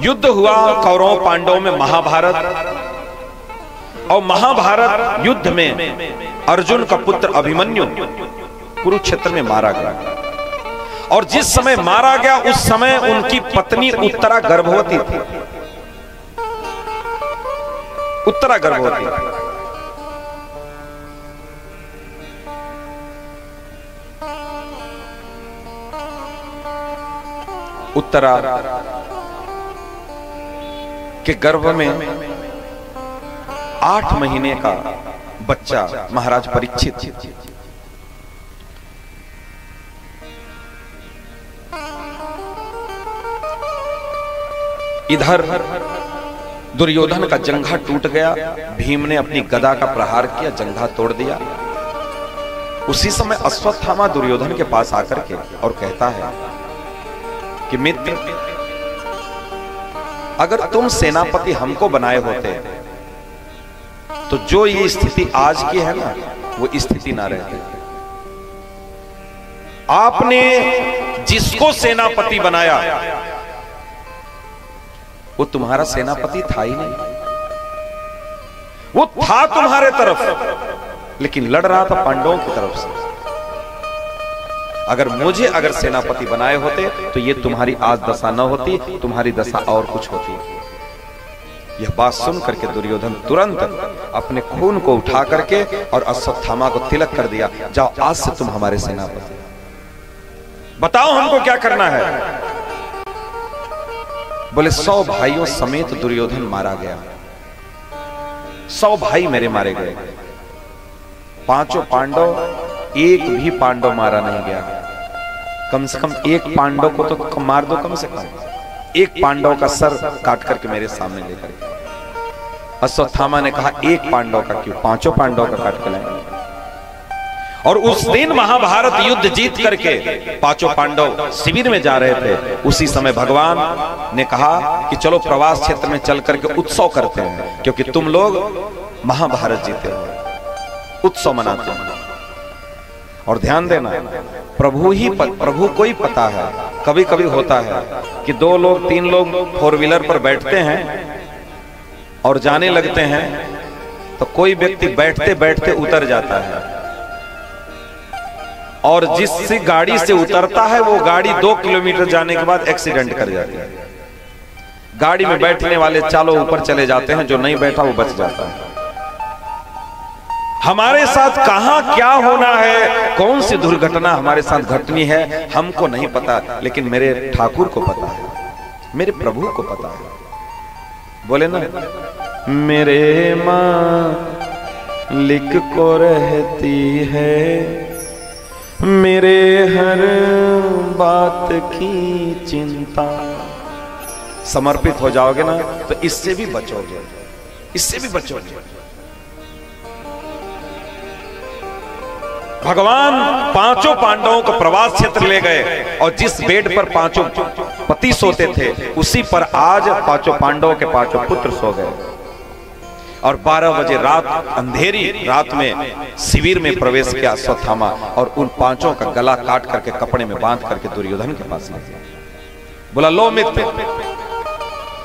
युद्ध हुआ कौरव पांडवों में महाभारत, और महाभारत युद्ध में अर्जुन का पुत्र अभिमन्यु कुरुक्षेत्र में मारा गया। और जिस समय मारा गया उस समय उनकी पत्नी उत्तरा गर्भवती थी। उत्तरा गर्भवती थी। उत्तरा के गर्भ में 8 महीने का बच्चा महाराज परीक्षित। इधर दुर्योधन का जंघा टूट गया, भीम ने अपनी गदा का प्रहार किया, जंघा तोड़ दिया। उसी समय अश्वत्थामा दुर्योधन के पास आकर के और कहता है कि मित्र, अगर तुम सेनापति हमको बनाए होते तो जो ये स्थिति आज की है ना, वो स्थिति ना रहती। आपने जिसको सेनापति बनाया वो तुम्हारा सेनापति था ही नहीं। वो था तुम्हारे तरफ, लेकिन लड़ रहा था पांडवों की तरफ से। अगर सेनापति बनाए होते तो ये तुम्हारी आज दशा न होती, तुम्हारी दशा और कुछ होती। यह बात सुन करके दुर्योधन तुरंत अपने खून को उठा करके और अश्वत्थामा को तिलक कर दिया, जाओ आज से तुम हमारे सेनापति, बताओ हमको क्या करना है। बोले 100 भाइयों समेत दुर्योधन मारा गया। 100 भाई मेरे मारे गए, 5 पांडव, एक भी पांडव मारा नहीं गया। कम से कम एक पांडव को तो मार दो, कम से कम एक पांडव का सर काट करके मेरे सामने लेकर। अश्वत्थामा ने कहा एक पांडव का क्यों, 5 पांडव का काट के लाएंगे। और उस दिन महाभारत युद्ध जीत करके 5 पांडव शिविर में जा रहे थे। उसी समय भगवान ने कहा कि चलो प्रवास क्षेत्र में चल करके उत्सव करते हैं, क्योंकि तुम लोग महाभारत जीते हो, उत्सव मनाते हैं। और ध्यान देना, प्रभु को ही पता है। कभी कभी होता है कि 2 लोग 3 लोग 4 व्हीलर पर बैठते हैं और जाने लगते हैं, तो कोई व्यक्ति बैठते बैठते उतर जाता है, और जिस गाड़ी से उतरता है वो गाड़ी 2 किलोमीटर जाने के बाद एक्सीडेंट कर जाती है। गाड़ी में बैठने वाले चालों ऊपर चले जाते हैं, जो नहीं बैठा वो बच जाता है। हमारे साथ कहां क्या होना है, कौन सी दुर्घटना हमारे साथ घटनी है, हमको नहीं पता, लेकिन मेरे ठाकुर को पता है, मेरे प्रभु को पता है। बोले ना, मेरे मालिक को रहती है मेरे हर बात की चिंता। समर्पित हो जाओगे ना तो इससे भी बचोगे, इससे भी बचोगे। भगवान 5 पांडवों को प्रवास क्षेत्र ले गए, और जिस बेड पर 5 पति सोते थे उसी पर आज 5 पांडवों के 5 पुत्र सो गए। और 12 बजे रात, अंधेरी रात में शिविर में प्रवेश किया अश्वत्थामा, और उन 5 का गला काट करके कपड़े में बांध करके दुर्योधन के पास ले गया। बोला, लो मित्र,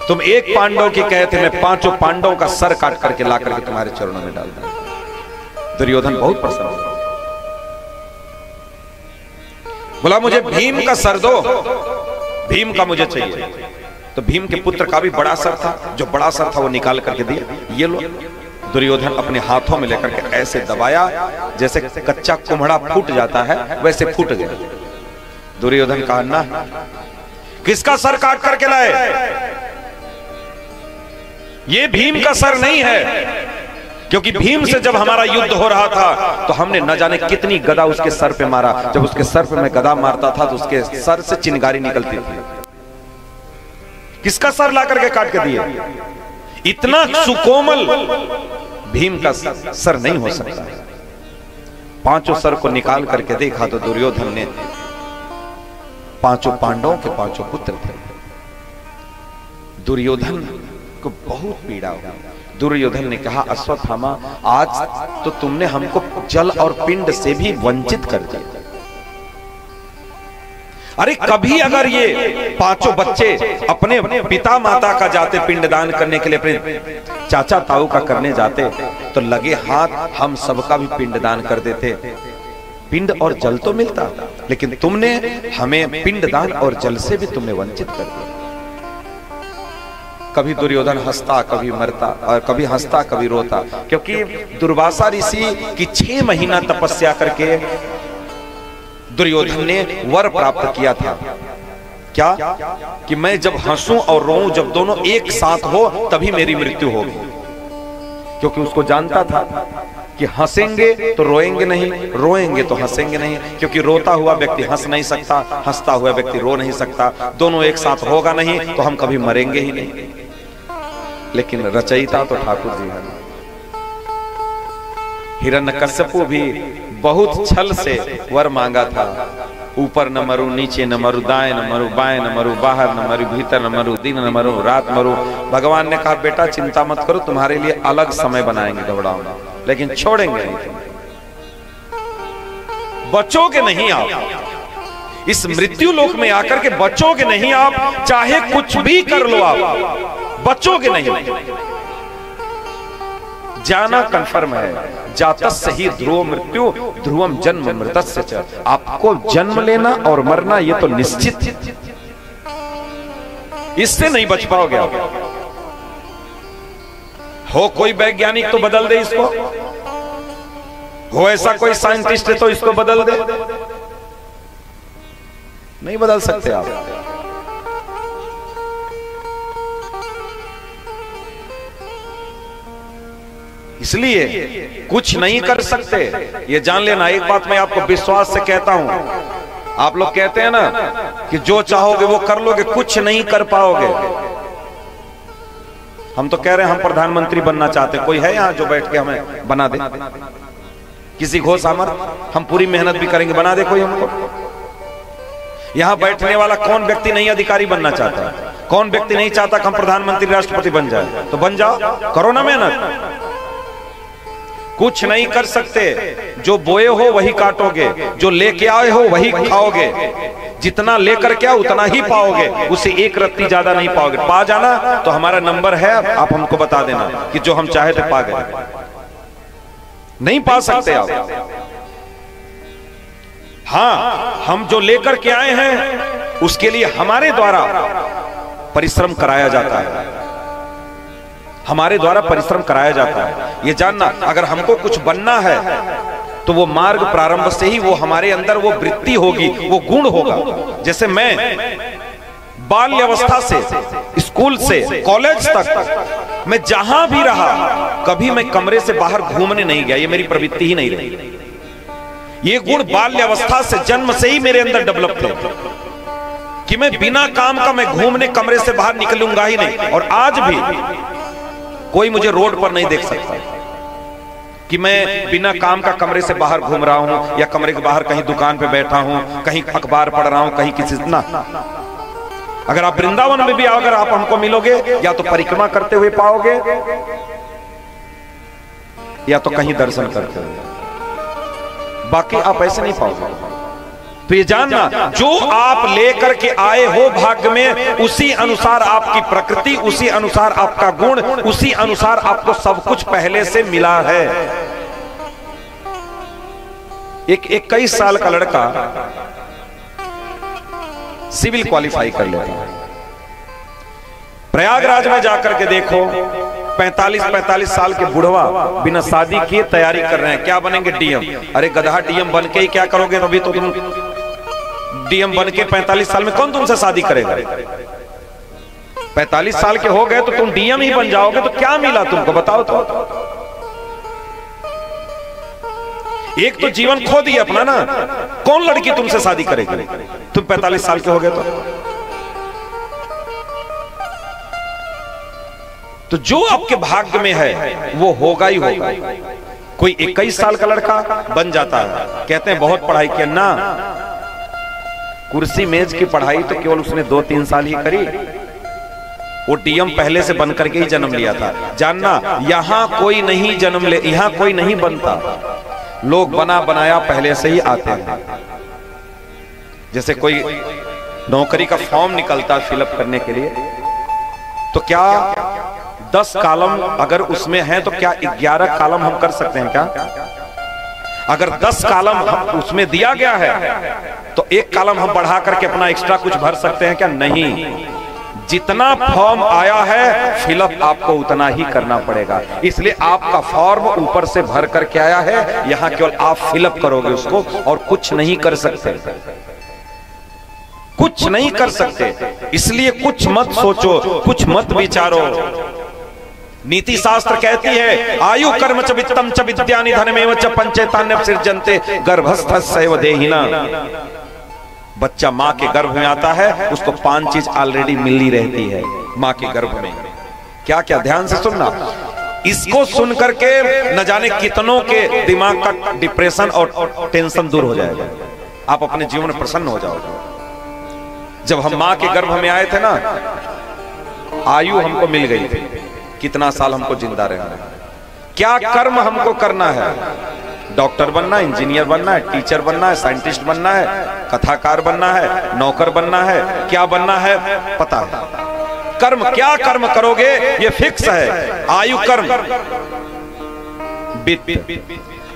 तुम एक पांडव की कहे थे, मैं 5 पांडवों का सर काट करके ला करके तुम्हारे चरणों में डाल दूं। दुर्योधन बहुत प्रसन्न हुआ। बोला, मुझे भीम का सर दो, भीम का मुझे चाहिए। तो भीम के पुत्र का भी बड़ा सर था, जो बड़ा सर था वो निकाल करके दिया। ये लो। दुर्योधन अपने हाथों में लेकर के ऐसे दबाया जैसे कच्चा कुम्हड़ा फूट जाता है, वैसे फूट गया। दुर्योधन कहा, ना, किसका सर काट करके लाए? ये भीम का सर नहीं है, क्योंकि भीम से जब हमारा युद्ध हो रहा था तो हमने न जाने कितनी गदा उसके सर पे मारा। जब उसके सर पे मैं गदा मारता था तो उसके सर से चिंगारी निकलती थी। किसका सर ला करके काट के दिए? इतना सुकोमल भीम का सर नहीं हो सकता। 5 सर को निकाल करके देखा तो दुर्योधन ने 5 पांडवों के 5 पुत्र थे। दुर्योधन को बहुत पीड़ा हुआ। दुर्योधन ने कहा, अश्वत्थामा, आज तो तुमने हमको जल और पिंड से भी वंचित कर दिया। अरे कभी अगर ये पांचों बच्चे अपने पिता माता का जाते पिंडदान करने के लिए, अपने चाचा ताऊ का करने जाते, तो लगे हाथ हम सबका भी पिंडदान कर देते, पिंड और जल तो मिलता। लेकिन तुमने हमें पिंडदान और जल से भी तुमने वंचित कर दिया। कभी दुर्योधन हंसता, कभी मरता, और कभी हंसता कभी रोता, क्योंकि दुर्वासा ऋषि की 6 महीना तपस्या करके दुर्योधन ने वर प्राप्त किया था। क्या? कि मैं जब हंसूं और रोऊं, जब दोनों एक साथ हो तभी मेरी मृत्यु होगी। क्योंकि उसको जानता था कि हंसेंगे तो रोएंगे नहीं, रोएंगे तो हंसेंगे नहीं, क्योंकि रोता हुआ व्यक्ति हंस नहीं सकता, हंसता हुआ व्यक्ति रो नहीं सकता, दोनों एक साथ होगा नहीं तो हम कभी मरेंगे ही नहीं। लेकिन रचयिता तो ठाकुर जी है। हिरण्यकश्यपु भी बहुत छल से वर मांगा था, ऊपर न मरू, नीचे न मरू, दाएं न मरू, बाएं न मरू, बाहर न मरू, भीतर न मरू, दिन न मरू, रात मरू। भगवान ने कहा बेटा चिंता मत करो, तुम्हारे लिए अलग समय बनाएंगे, घबराओ, लेकिन छोड़ेंगे नहीं तुम, बचोगे नहीं आप इस मृत्यु लोक में आकर के, बचोगे नहीं आप, चाहे कुछ भी कर लो आप बचोगे नहीं। जाना कंफर्म है, जातस्य ही ध्रुव मृत्यु ध्रुवम जन्म मृतस्य च। आपको जन्म लेना और मरना ये तो निश्चित, इससे नहीं बच पाओगे आप। हो कोई वैज्ञानिक तो बदल दे इसको, हो ऐसा कोई साइंटिस्ट है तो इसको बदल दे, नहीं बदल सकते आप। इसलिए कुछ नहीं कर सकते, ये जान लेना। एक बात मैं आपको विश्वास से कहता हूं, आप लोग कहते हैं ना कि जो चाहोगे वो कर लोगे, कुछ नहीं कर पाओगे। हम तो कह रहे हैं हम प्रधानमंत्री बनना चाहते, कोई है यहां जो बैठ के हमें बना दे? किसी घोष सामर्थ, हम पूरी मेहनत भी करेंगे, बना दे कोई हमको? यहां बैठने वाला कौन व्यक्ति नहीं अधिकारी बनना चाहता है? कौन व्यक्ति नहीं चाहता कि हम प्रधानमंत्री राष्ट्रपति बन जाए? तो बन जाओ, करो ना मेहनत। कुछ नहीं कर सकते, जो बोए हो वही काटोगे, जो लेके आए हो वही खाओगे, जितना लेकर के आओ उतना ही पाओगे, उससे एक रत्ती ज्यादा नहीं पाओगे। पा जाना तो हमारा नंबर है, आप हमको बता देना कि जो हम चाहे थे पा गए। नहीं पा सकते आप। हाँ, हम जो लेकर के आए हैं उसके लिए हमारे द्वारा परिश्रम कराया जाता है, हमारे द्वारा परिश्रम कराया जाता है। ये जानना, अगर हमको कुछ बनना है तो वो मार्ग प्रारंभ से ही वो हमारे अंदर वो वृत्ति होगी, वो गुण होगा। जैसे मैं बाल्यावस्था से, स्कूल से कॉलेज तक मैं जहां भी रहा, कभी मैं कमरे से बाहर घूमने नहीं गया, ये मेरी प्रवृत्ति ही नहीं रही। ये गुण बाल्यावस्था से, जन्म से ही मेरे अंदर डेवलप थे कि मैं बिना काम का मैं घूमने कमरे से बाहर निकलूंगा ही नहीं। और आज भी कोई मुझे रोड पर नहीं देख सकता कि मैं बिना काम का कमरे से बाहर घूम रहा हूं, या कमरे के बाहर कहीं दुकान पे बैठा हूं, कहीं अखबार पढ़ रहा हूं, कहीं किसी ना। अगर आप वृंदावन में भी अगर आप हमको मिलोगे, या तो परिक्रमा करते हुए पाओगे, या तो कहीं दर्शन करते हुए, बाकी आप ऐसे नहीं पाओगे। तो ये जानना, जो आप लेकर के आए हो भाग्य में, उसी अनुसार आपकी प्रकृति, उसी अनुसार आपका गुण, उसी अनुसार आपको सब कुछ पहले से मिला है। एक 21 साल का लड़का सिविल क्वालिफाई कर लेता है, प्रयागराज में जाकर के देखो 45 साल के बुढ़वा बिना शादी किए तैयारी कर रहे हैं, क्या बनेंगे? डीएम। अरे गधा, डीएम बन के ही क्या करोगे? अभी तो तुम डीएम बन के 45 साल में कौन तुमसे शादी करेगा? 45 साल के हो गए तो तुम डीएम ही बन जाओगे, तो क्या मिला तुमको? बताओ तो। एक तो जीवन खो दिया अपना ना, कौन लड़की तुमसे शादी करेगी? तुम 45 साल के हो गए तो जो आपके भाग्य में है वो होगा ही होगा। कोई 21 साल का लड़का बन जाता है, कहते हैं बहुत पढ़ाई किया ना, कुर्सी मेज की पढ़ाई तो केवल उसने 2-3 साल ही करी, वो डीएम पहले से बन करके ही जन्म लिया था। जानना, यहां कोई नहीं जन्म ले, यहां कोई नहीं बनता, लोग बना बनाया पहले से ही आते हैं। जैसे कोई नौकरी का फॉर्म निकलता है फिलअप करने के लिए, तो क्या 10 कॉलम अगर उसमें है तो क्या 11 कॉलम हम कर सकते हैं क्या? अगर 10 कॉलम हम उसमें दिया गया है तो 1 कॉलम हम बढ़ा करके अपना एक्स्ट्रा कुछ भर सकते हैं क्या? नहीं, जितना फॉर्म आया है फिलअप आपको उतना ही करना पड़ेगा। इसलिए आपका फॉर्म ऊपर से भर करके आया है, यहां केवल आप फिलअप करोगे उसको और कुछ नहीं कर सकते, कुछ नहीं कर सकते। इसलिए कुछ मत सोचो, कुछ मत विचारो। नीति शास्त्र कहती है आयु कर्म च वित्तम च विद्यानि धनमेव च पंचेतान्य सृजन्ते गर्भस्थस्यैव देहिना। बच्चा माँ के गर्भ में आता है, उसको 5 चीज ऑलरेडी मिली रहती है माँ के गर्भ में। क्या क्या? ध्यान से सुनना। इसको सुन करके न जाने कितनों के दिमाग का डिप्रेशन और टेंशन दूर हो जाएगा, आप अपने जीवन में प्रसन्न हो जाओगे। जब हम माँ के गर्भ में आए थे ना, आयु हमको मिल गई थी, कितना साल हमको जिंदा रहना है, क्या कर्म हमको करना है, डॉक्टर बनना है, इंजीनियर बनना है, टीचर बनना है, साइंटिस्ट बनना है, कथाकार बनना है, नौकर बनना है, क्या बनना है पता है। कर्म, क्या कर्म करोगे ये फिक्स है। आयु कर्म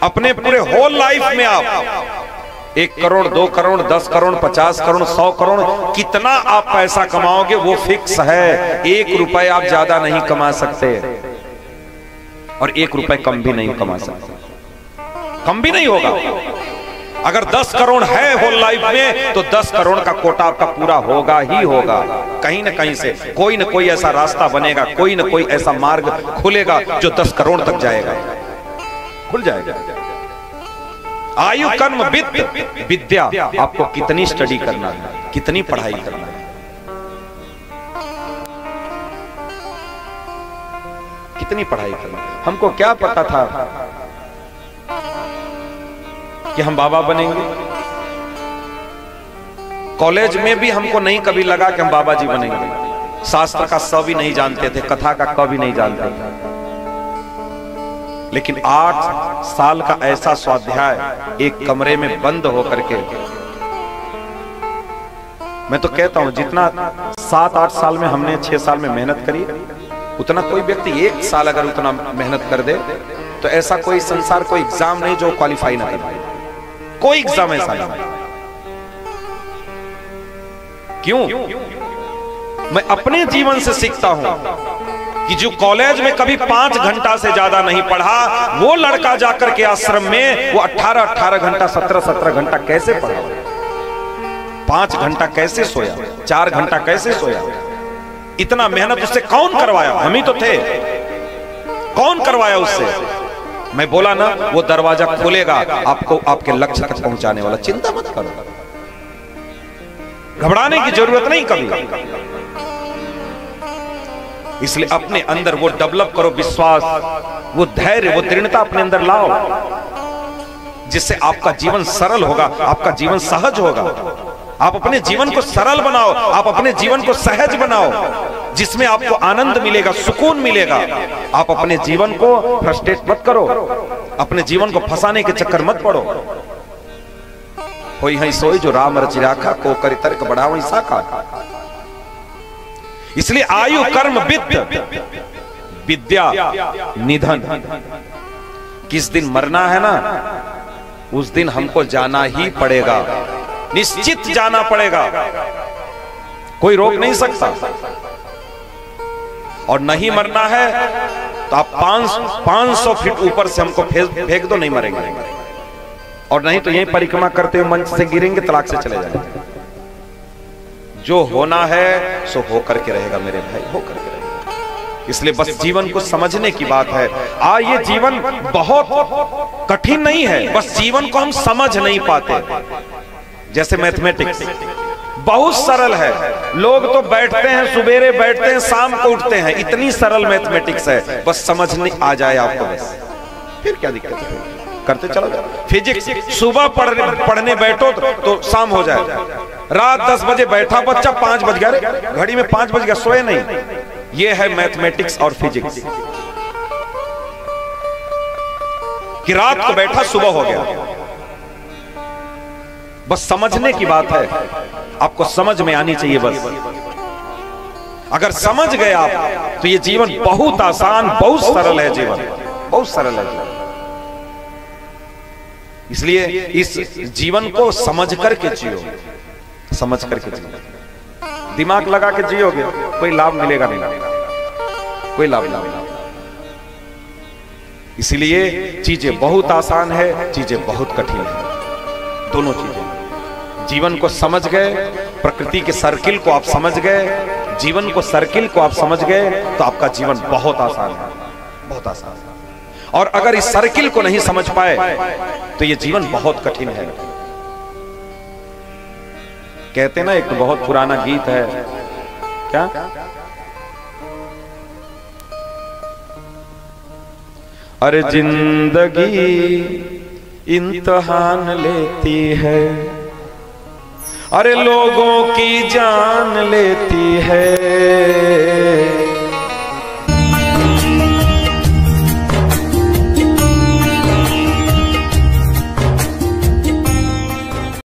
अपने पूरे होल लाइफ में आप 1 करोड़ 2 करोड़ 10 करोड़ 50 करोड़ 100 करोड़ कितना आप पैसा कमाओगे वो फिक्स है। 1 रुपए आप ज्यादा नहीं कमा सकते और 1 रुपए कम भी नहीं कमा सकते, कम भी नहीं होगा। अगर 10 करोड़ है होल लाइफ में तो 10 करोड़ का कोटा आपका पूरा होगा ही होगा। कहीं ना कहीं से कोई ना कोई ऐसा रास्ता बनेगा, कोई ना कोई ऐसा मार्ग खुलेगा जो 10 करोड़ तक जाएगा, खुल जाएगा। आयु कर्म वित्त, विद्या आपको कितनी स्टडी करना है, कितनी पढ़ाई करना है, कितनी पढ़ाई करना है। हमको क्या पता था कि हम बाबा बनेंगे? कॉलेज में भी हमको नहीं कभी लगा कि हम बाबा जी बनेंगे। शास्त्र का स भी नहीं जानते थे, कथा का क भी नहीं जानते थे। लेकिन 8 साल का ऐसा स्वाध्याय एक कमरे में बंद होकर के, मैं तो कहता हूं जितना 7-8 साल में हमने 6 साल में मेहनत करी, उतना कोई व्यक्ति 1 साल अगर उतना मेहनत कर दे तो ऐसा कोई संसार, कोई एग्जाम नहीं जो क्वालिफाई ना कर पाए, कोई एग्जाम ऐसा नहीं। क्यों? मैं अपने जीवन से सीखता हूं कि जो कॉलेज में कभी 5 घंटा से ज्यादा नहीं पढ़ा, वो लड़का जाकर के आश्रम में वो 18-18 घंटा 17-17 घंटा कैसे पढ़ा, 5 घंटा कैसे सोया, 4 घंटा कैसे सोया, इतना मेहनत उससे कौन करवाया? हम ही तो थे। कौन करवाया उससे? मैं बोला ना, वो दरवाजा खोलेगा आपको आपके लक्ष्य तक पहुंचाने वाला। चिंता मत करो, घबराने की जरूरत नहीं कभी। इसलिए अपने अंदर वो डेवलप करो, विश्वास, वो धैर्य, वो दृढ़ता अपने अंदर लाओ, जिससे आपका जीवन सरल होगा, आपका जीवन सहज होगा। आप अपने जीवन को सरल बनाओ, आप अपने जीवन को सहज बनाओ, जिसमें आपको आनंद मिलेगा, सुकून मिलेगा। आप अपने जीवन को फ्रस्ट्रेट मत करो, अपने जीवन को फंसाने के चक्कर मत पड़ो। होई हई सोई जो राम रचि राखा, को करि तर्क बढ़ावई साखा। इसलिए आयु कर्म वित्त विद्या निधन। किस दिन मरना है ना, उस दिन हमको जाना ही पड़ेगा, निश्चित जाना पड़ेगा, कोई रोक नहीं सकता। और नहीं मरना है तो आप 500 फीट ऊपर से हमको फेंक दो, नहीं मरेंगे। और नहीं तो यही परिक्रमा करते हुए मंच से गिरेंगे, तलाक से चले जाएंगे। जो होना है सो हो करके रहेगा मेरे भाई, हो करके रहेगा। इसलिए बस जीवन को समझने की बात है। ये जीवन बहुत कठिन नहीं है, बस जीवन को हम समझ नहीं पाते। जैसे मैथमेटिक्स बहुत सरल है, लोग तो बैठते हैं, सुबेरे बैठते हैं, शाम को उठते हैं, इतनी सरल मैथमेटिक्स है, बस समझने आ जाए आपको, बस फिर क्या दिक्कत है, करते चलो जाओ। फिजिक्स सुबह पढ़ने बैठो तो शाम हो जाए, रात 10 बजे बैठा बच्चा 5 बज गया, घड़ी में 5 बज गया, सोए नहीं। ये है मैथमेटिक्स और फिजिक्स, कि रात को बैठा सुबह हो गया। बस समझने की बात है, आपको समझ में आनी चाहिए बस। अगर समझ गए आप तो ये जीवन बहुत आसान, बहुत सरल है, जीवन बहुत सरल है जीवन। इसलिए इस जीवन को समझ करके जियो, समझ करके जियो। दिमाग लगा के जियोगे कोई लाभ मिलेगा नहीं, कोई लाभ नहीं। इसलिए चीजें बहुत आसान है, चीजें बहुत कठिन है, दोनों चीजें। जीवन को समझ गए, प्रकृति के सर्किल को आप समझ गए, जीवन को सर्किल को आप समझ गए तो आपका जीवन बहुत आसान है, बहुत आसान है। और अगर इस सर्किल को नहीं समझ पाए तो ये जीवन बहुत कठिन है। कहते ना, एक तो बहुत पुराना गीत है, क्या? अरे जिंदगी इम्तिहान लेती है, अरे लोगों की जान लेती है,